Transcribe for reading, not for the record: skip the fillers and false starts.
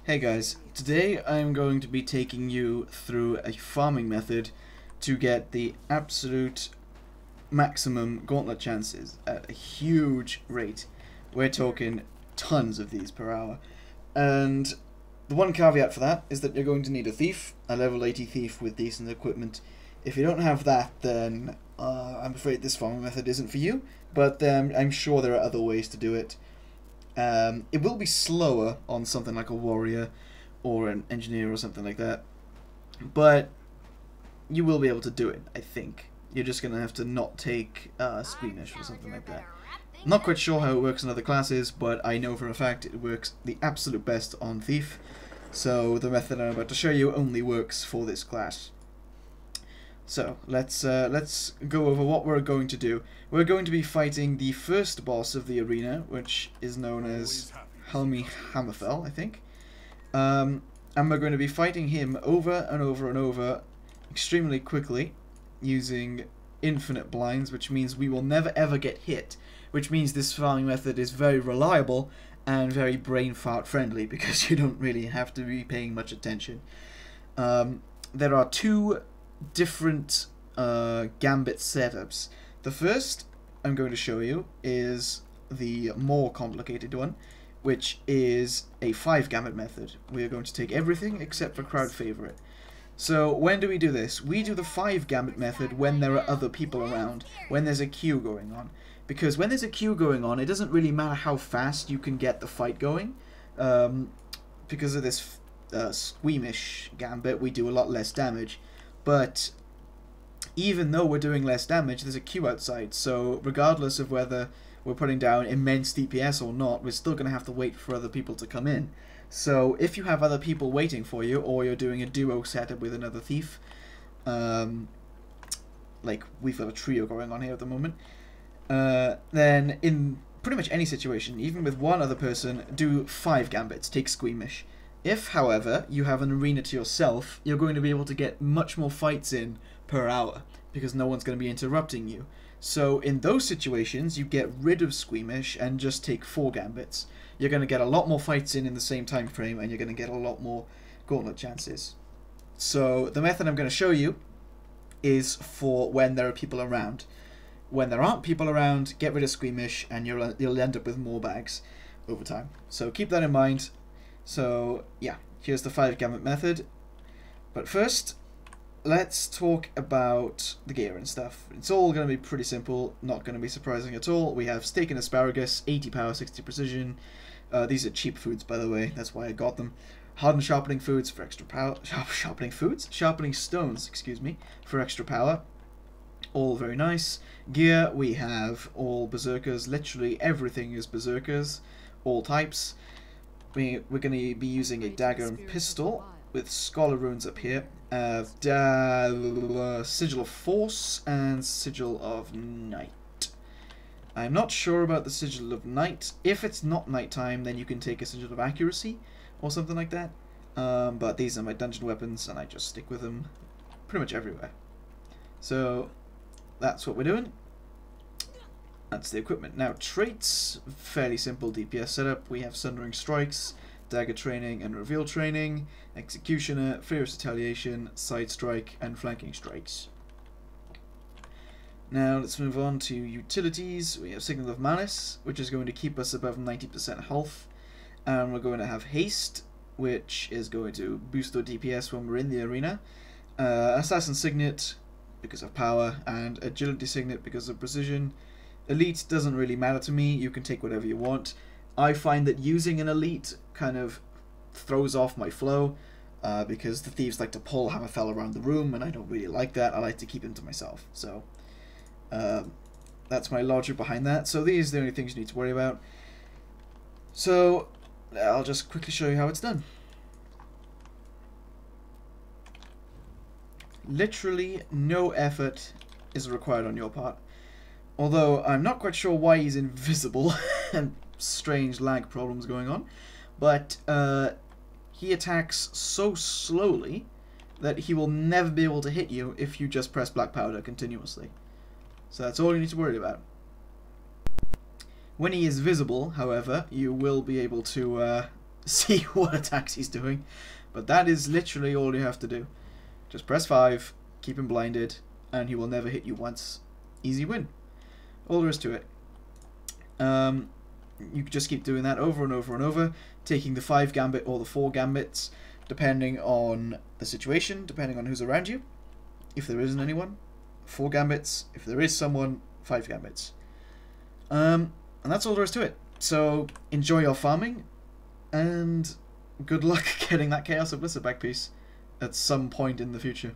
Hey guys, today I'm going to be taking you through a farming method to get the absolute maximum gauntlet chances at a huge rate. We're talking tons of these per hour. And the one caveat for that is that you're going to need a thief, a level 80 thief with decent equipment. If you don't have that, then I'm afraid this farming method isn't for you, but I'm sure there are other ways to do it. It will be slower on something like a warrior or an engineer or something like that, but you will be able to do it, I think. You're just going to have to not take Squeamish or something like that. I'm not quite sure how it works in other classes, but I know for a fact it works the absolute best on Thief, so the method I'm about to show you only works for this class. So, let's go over what we're going to do. We're going to be fighting the first boss of the arena, which is known as Helmi Hammerfell, I think. And we're going to be fighting him over and over and over, extremely quickly, using infinite blinds, which means we will never ever get hit, which means this farming method is very reliable and very brain fart friendly, because you don't really have to be paying much attention. There are two different Gambit setups. The first I'm going to show you is the more complicated one, which is a 5 Gambit method. We are going to take everything except for crowd favorite. So when do we do this? We do the 5 Gambit method when there are other people around, when there's a queue going on. Because when there's a queue going on, it doesn't really matter how fast you can get the fight going. Because of this Squeamish Gambit, we do a lot less damage. But even though we're doing less damage, there's a queue outside, so regardless of whether we're putting down immense DPS or not, we're still going to have to wait for other people to come in. So if you have other people waiting for you, or you're doing a duo setup with another thief, like we've got a trio going on here at the moment, then in pretty much any situation, even with one other person, do 5 Gambits, take Squeamish. If, however, you have an arena to yourself, you're going to be able to get much more fights in per hour, because no one's going to be interrupting you. So in those situations, you get rid of Squeamish and just take 4 Gambits. You're going to get a lot more fights in the same time frame, and you're going to get a lot more gauntlet chances. So the method I'm going to show you is for when there are people around. When there aren't people around, get rid of Squeamish, and you'll end up with more bags over time. So keep that in mind. So yeah, here's the 5 Gambit method. But first, let's talk about the gear and stuff. It's all going to be pretty simple, not going to be surprising at all. We have steak and asparagus, 80 power, 60 precision. These are cheap foods, by the way, that's why I got them. Hardened sharpening foods for extra power. Sharpening stones, excuse me, for extra power. All very nice. Gear, we have all berserkers. Literally everything is berserkers, all types. We're going to be using a dagger and pistol with scholar runes up here. Sigil of Force and Sigil of Night. I'm not sure about the Sigil of Night. If it's not nighttime, then you can take a Sigil of Accuracy or something like that. But these are my dungeon weapons, and I just stick with them pretty much everywhere. So that's what we're doing. That's the equipment. Now traits, fairly simple DPS setup. We have Sundering Strikes, Dagger Training and Reveal Training, Executioner, Fierce Retaliation, Side Strike and Flanking Strikes. Now let's move on to utilities. We have Signal of Malice, which is going to keep us above 90% health. And we're going to have Haste, which is going to boost our DPS when we're in the arena. Assassin Signet, because of power, and Agility Signet because of precision. Elite doesn't really matter to me, you can take whatever you want. I find that using an elite kind of throws off my flow, because the thieves like to pull Hammerfell around the room, and I don't really like that. I like to keep him to myself. So that's my logic behind that. So these are the only things you need to worry about. So I'll just quickly show you how it's done. Literally no effort is required on your part. Although I'm not quite sure why he's invisible and strange lag problems going on, but he attacks so slowly that he will never be able to hit you if you just press black powder continuously. So that's all you need to worry about. When he is visible, however, you will be able to see what attacks he's doing. But that is literally all you have to do. Just press 5, keep him blinded, and he will never hit you once. Easy win. All there is to it. You can just keep doing that over and over and over, taking the 5 Gambit or the 4 Gambits, depending on the situation, depending on who's around you. If there isn't anyone, 4 Gambits. If there is someone, 5 Gambits. And that's all there is to it. So enjoy your farming, and good luck getting that Chaos of Blizzard back piece at some point in the future.